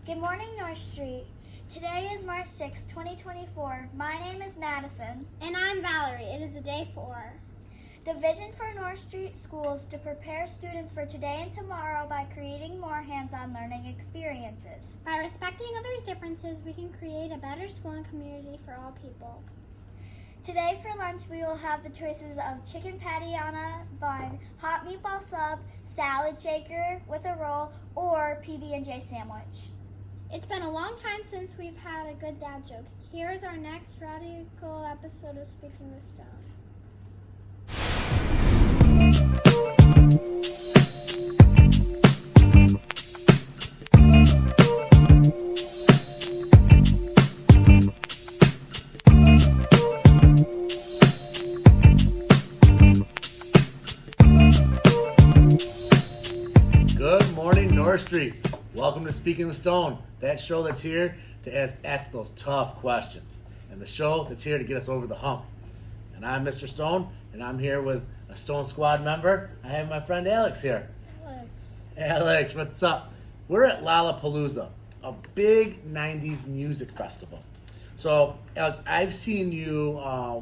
Good morning, North Street. Today is March 6, 2024. My name is Madison. And I'm Valerie. It is a day 4. The vision for North Street schools to prepare students for today and tomorrow by creating more hands-on learning experiences. By respecting others' differences, we can create a better school and community for all people. Today for lunch, we will have the choices of chicken patty on a bun, hot meatball sub, salad shaker with a roll, or PB&J sandwich. It's been a long time since we've had a good dad joke. Here is our next radical episode of Speaking the Stone. Good morning, North Street. Welcome to Speaking the Stone, that show that's here to ask those tough questions, and the show that's here to get us over the hump. And I'm Mr. Stone, and I'm here with a Stone Squad member. I have my friend Alex here. Alex, what's up? We're at Lollapalooza, a big 90s music festival. So, Alex, I've seen you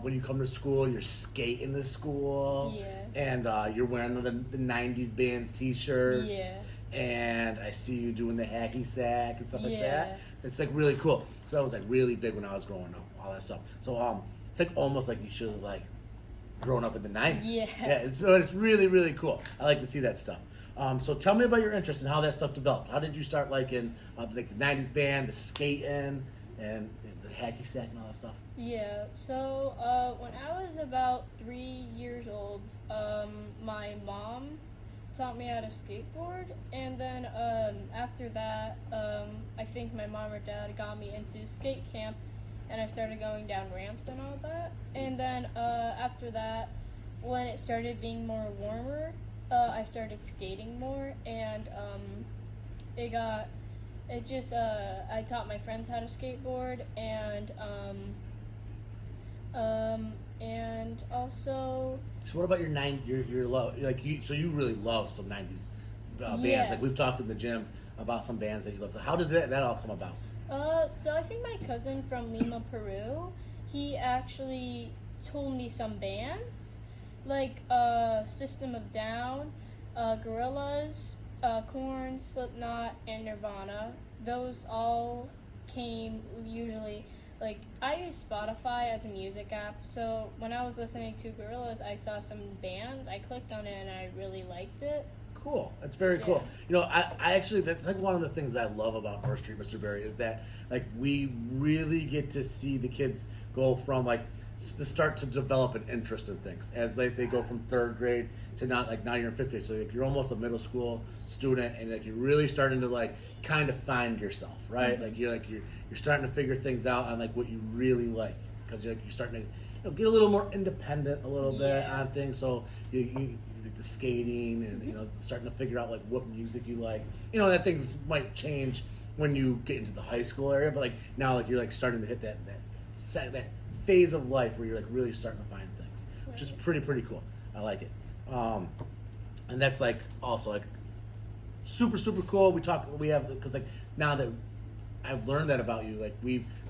when you come to school, you're skating to school. Yeah. And you're wearing the 90s bands t-shirts. Yeah. And I see you doing the hacky sack and stuff like Yeah. that. It's like really cool. So that was like really big when I was growing up, all that stuff. So it's like almost like you should have like grown up in the 90s. Yeah. It's really, really cool. I like to see that stuff. So tell me about your interest and how that stuff developed. How did you start liking the 90s band, the skating, and the hacky sack and all that stuff? Yeah, so when I was about 3 years old, my mom taught me how to skateboard, and then after that, I think my mom or dad got me into skate camp, and I started going down ramps and all that. And then after that, when it started being more warmer, I started skating more, and I taught my friends how to skateboard, and also. So what about your love? So you really love some 90s bands. Yeah. Like we've talked in the gym about some bands that you love. So how did that all come about? So I think my cousin from Lima, Peru, he actually told me some bands, like System of Down, Gorillaz, Korn, Slipknot, and Nirvana. Those all came usually, like, I use Spotify as a music app, so when I was listening to Gorillaz, I saw some bands, I clicked on it, and I really liked it. Cool. That's very cool. You know, I actually, that's like one of the things I love about North Street, Mr. Berry, is that like we really get to see the kids go from like start to develop an interest in things as they go from 3rd grade to now you're in 5th grade. So like you're almost a middle school student, and like you're really starting to like kind of find yourself, right? Mm-hmm. You're starting to figure things out on like what you really like, because you're starting to get a little more independent a little bit on things. So you the skating and starting to figure out like what music you like. That things might change when you get into the high school area, but like now like you're like starting to hit that phase of life where you're like really starting to find things, which is pretty cool. I like it. And that's like also like super cool. We have because like now that I've learned that about you, like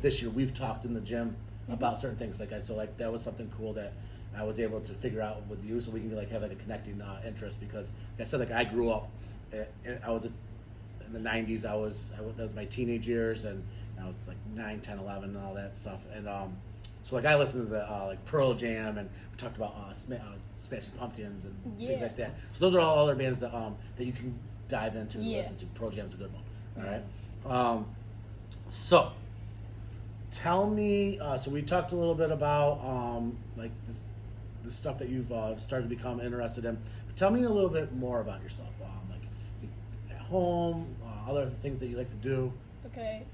this year we've talked in the gym about certain things. Like that was something cool that I was able to figure out with you, so we can like have like a connecting interest, because like I said, like I grew up, I was in the 90s. That was my teenage years, and I was like 9, 10, 11 and all that stuff. And so like I listened to the like Pearl Jam, and we talked about Smashing Pumpkins and things like that. So those are all other bands that you can dive into and listen to. Pearl Jam's a good one. All right. So tell me. So we talked a little bit about like the stuff that you've started to become interested in. But tell me a little bit more about yourself. Like at home, other things that you like to do. Okay.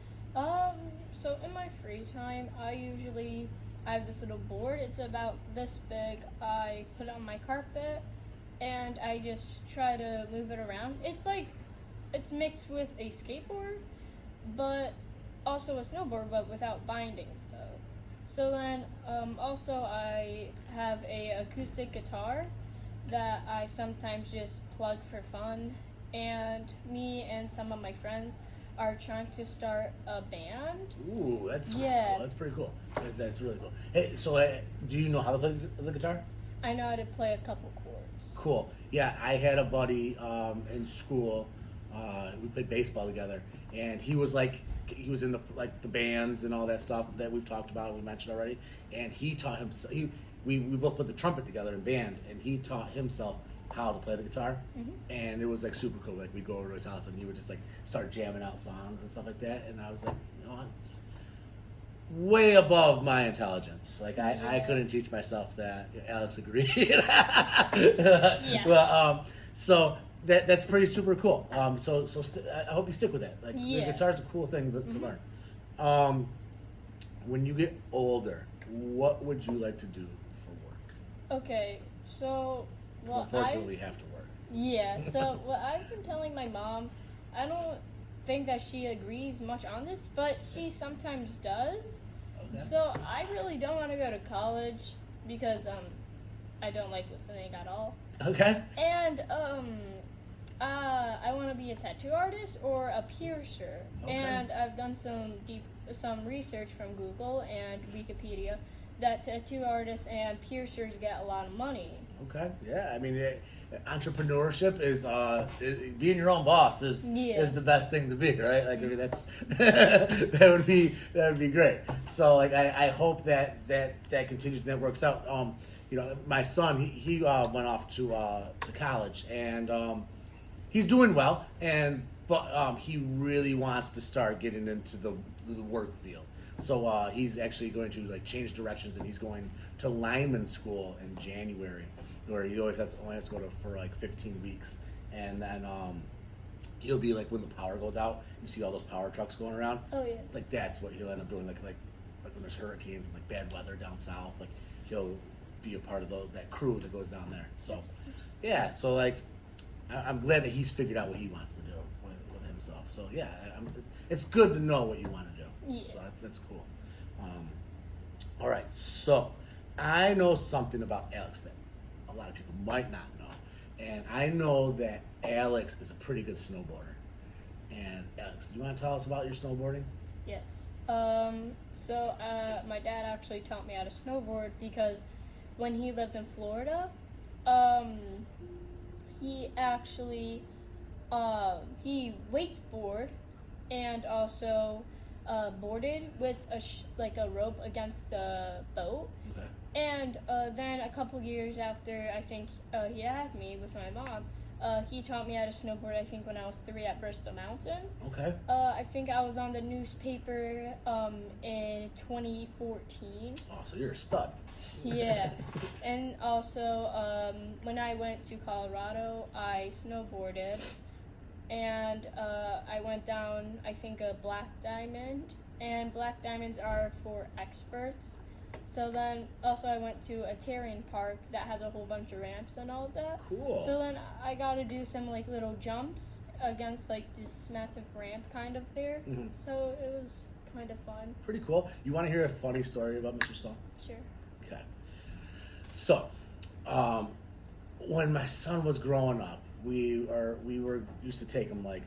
So in my free time, I have this little board. It's about this big. I put it on my carpet, and I just try to move it around. It's mixed with a skateboard, but also a snowboard, but without bindings though. So then, also I have a acoustic guitar that I sometimes just plug for fun, and me and some of my friends are trying to start a band. Ooh, that's cool. Yeah. That's pretty cool. That's really cool. Hey, so do you know how to play the guitar? I know how to play a couple chords. Cool. Yeah, I had a buddy in school. We played baseball together, and he was in the bands and all that stuff that we've talked about. We mentioned already, and he taught himself. We both put the trumpet together in band, and he taught himself how to play the guitar, and it was like super cool. Like we'd go over to his house, and he would just like start jamming out songs and stuff like that, and I was like, you know what? It's way above my intelligence. Like I couldn't teach myself that. Alex agreed. Yeah. Well, so that's pretty super cool. So I hope you stick with that. Like the guitar's a cool thing to learn. When you get older, what would you like to do for work? Okay, so 'Cause unfortunately, we have to work. Yeah, so what I've been telling my mom, I don't think that she agrees much on this, but she sometimes does. Okay. So I really don't want to go to college because I don't like listening at all. Okay. And I want to be a tattoo artist or a piercer. Okay. And I've done some research from Google and Wikipedia that tattoo artists and piercers get a lot of money. Okay. Yeah. I mean, entrepreneurship is being your own boss is the best thing to be, right? Like, I mean, that's that would be great. So, like, I hope that continues and that works out. You know, my son he went off to college, and he's doing well, but he really wants to start getting into the work field. So he's actually going to like change directions, and he's going to lineman school in January, where he only has to go to for like 15 weeks, and then he'll be like when the power goes out, you see all those power trucks going around. Oh yeah. Like that's what he'll end up doing. Like when there's hurricanes and like bad weather down south, like he'll be a part of that crew that goes down there. So yeah, so like I'm glad that he's figured out what he wants to do with himself. So yeah, it's good to know what you want to do. Yeah. So that's cool. All right, so I know something about Alex that a lot of people might not know, and I know that Alex is a pretty good snowboarder. And Alex, do you want to tell us about your snowboarding? Yes. So my dad actually taught me how to snowboard because when he lived in Florida, he actually he wakeboarded and also boarded with a rope against the boat. Okay. And then a couple years after, I think he had me with my mom, he taught me how to snowboard, I think, when I was 3 at Bristol Mountain. Okay. I think I was on the newspaper in 2014. Oh, so you're a stud. Yeah. And also, when I went to Colorado, I snowboarded. And I went down, I think, a black diamond. And black diamonds are for experts. So then, also I went to a terrain park that has a whole bunch of ramps and all of that. Cool. So then I got to do some like little jumps against like this massive ramp kind of there. Mhm. So it was kind of fun. Pretty cool. You want to hear a funny story about Mr. Stone? Sure. Okay. So, when my son was growing up, we were used to take him like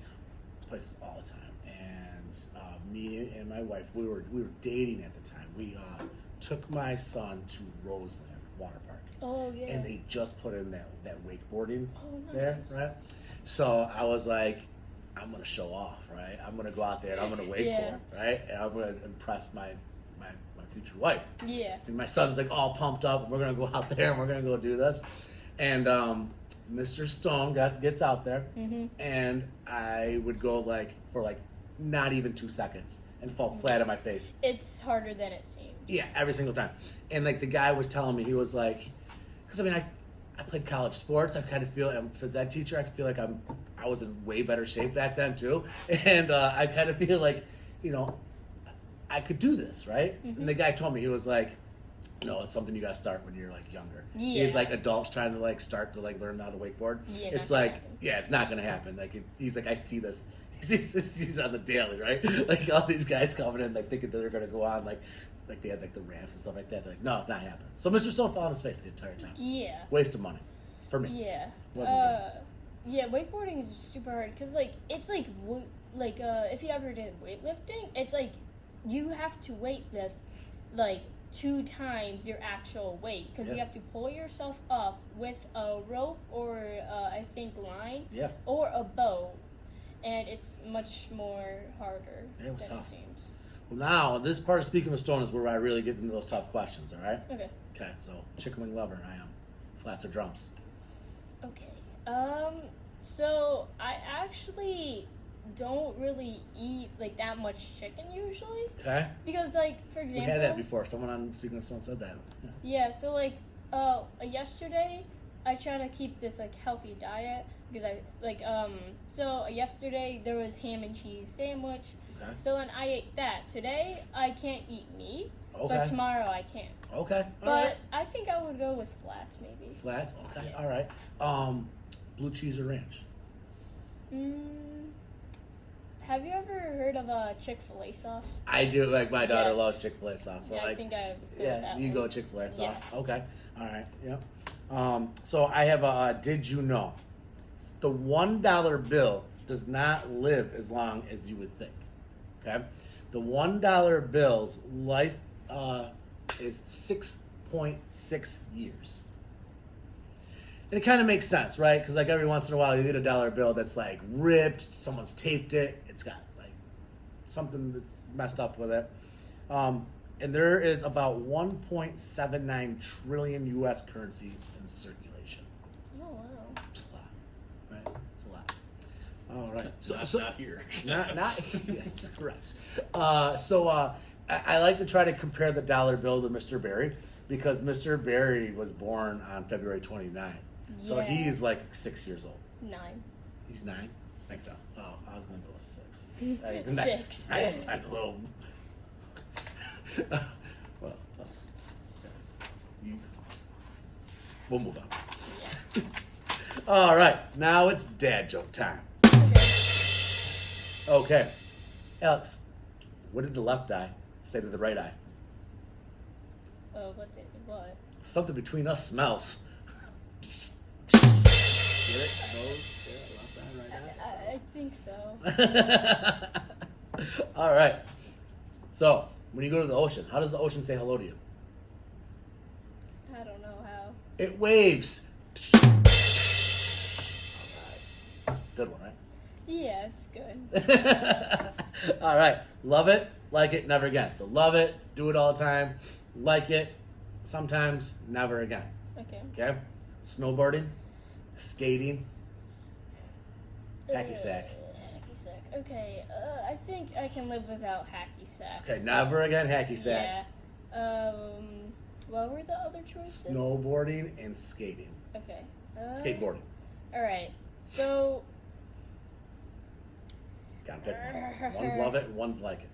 places all the time, and me and my wife, we were dating at the time. We took my son to Roseland Water Park. Oh yeah. And they just put in that wakeboarding nice. there, right? So I was like, I'm gonna show off, right? I'm gonna go out there and I'm gonna wakeboard, right? And I'm gonna impress my future wife. Yeah. And my son's like all pumped up. We're gonna go out there and we're gonna go do this. And Mr. Stone gets out there, and I would go for not even 2 seconds and fall flat on my face. It's harder than it seems. Yeah, every single time. And like the guy was telling me, he was like, because I mean, I played college sports. I kind of feel, I'm a phys ed teacher. I feel like I was in way better shape back then too. And I kind of feel like, you know, I could do this, right? And the guy told me, he was like, no, it's something you got to start when you're like younger. Yeah. He's like adults trying to like start to like learn how to wakeboard. Yeah, it's not like, gonna happen. yeah, it's not going to happen. Like he's like, I see this. He's on the daily, right? Like all these guys coming in, like thinking that they're going to go on like they had like the ramps and stuff like that. They're like, no, it's not happening. So Mr. Stone fell on his face the entire time. Yeah. Waste of money for me. Yeah. Wasn't good. Yeah, wakeboarding is super hard because like it's like like if you ever did weightlifting, it's like you have to weightlift like 2 times your actual weight because you have to pull yourself up with a rope or I think line or a bow, and it's much more harder it was than tough. it seems. Well, now this part of Speaking with Stone is where I really get into those tough questions. All right. Okay. Okay. So chicken wing lover, I am. Flats or drums? Okay. So I actually don't really eat like that much chicken usually. Okay. Because like for example, We had that before. Someone on Speaking with Stone said that. Yeah. So like yesterday I try to keep this like healthy diet because I like so yesterday there was ham and cheese sandwich. Okay. So then I ate that. Today I can't eat meat. Okay. But tomorrow I can. Okay. All But right. I think I would go with flats maybe. Flats. Okay. Yeah. All right. Blue cheese or ranch? Have you ever heard of a Chick-fil-A sauce? I do. Like my daughter Yes. loves Chick-fil-A sauce. So Yeah, I like, think I would go with yeah, that you one. go Chick-fil-A sauce. Yeah. Okay. All right. Yep. So I have a did you know? The $1 bill does not live as long as you would think. Okay. The $1 bill's life is 6.6 years. And it kind of makes sense, right? Because like every once in a while you get a dollar bill that's like ripped, someone's taped it, it's got like something that's messed up with it. And there is about 1.79 trillion U.S. currencies in circulation. Oh wow. It's a lot, right? It's a lot. All right. Not here. Not yes, correct. I like to try to compare the dollar bill to Mr. Barry because Mr. Barry was born on February 29th. So Yeah. he's like 6 years old. 9. He's 9? I think so. Oh, I was going to go with 6. 6. That's a little... well, we'll move on. Yeah. All right, now it's dad joke time. Okay. Alex, what did the left eye say to the right eye? What? Something between us smells. Get it? Nose? Yeah, left eye, right I think so. eye. All right. So, when you go to the ocean, how does the ocean say hello to you? I don't know how. It waves. All right. Good one, right? Yeah, it's good. All right. Love it, like it, never again. So love it, do it all the time. Like it, sometimes, never again. Okay. Okay? Snowboarding, skating, hacky sack. Hacky sack. Okay. I think I can live without hacky sacks. Okay, never again hacky sack. Yeah. What were the other choices? Snowboarding and skating. Okay. Skateboarding. All right. So. Gotta pick one. One's love it and one's like it.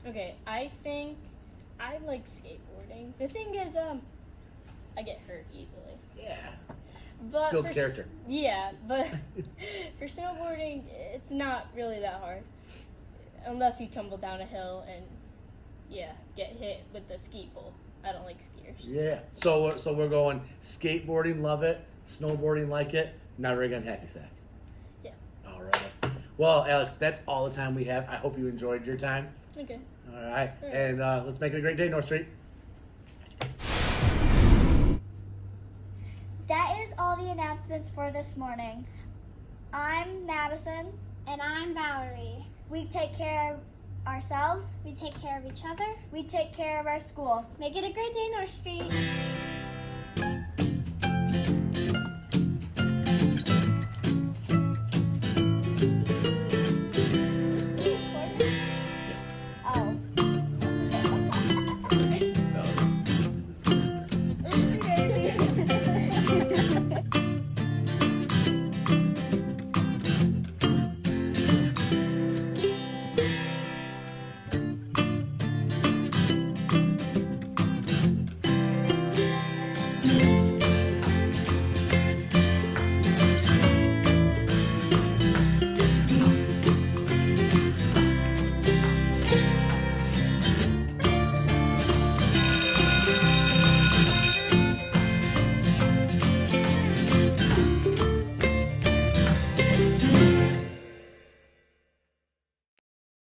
Okay, I think I like skateboarding. The thing is, I get hurt easily. Yeah. But Builds for character. Yeah, but for snowboarding, it's not really that hard, unless you tumble down a hill and get hit with the ski pole. I don't like skiers. Yeah. So we're going skateboarding, love it. Snowboarding, like it. Never again hacky sack. Yeah. All right. Well, Alex, that's all the time we have. I hope you enjoyed your time. Okay. All right. And let's make it a great day, North Street. That is all the announcements for this morning. I'm Madison. And I'm Valerie. We take care of ourselves. We take care of each other. We take care of our school. Make it a great day, North Street.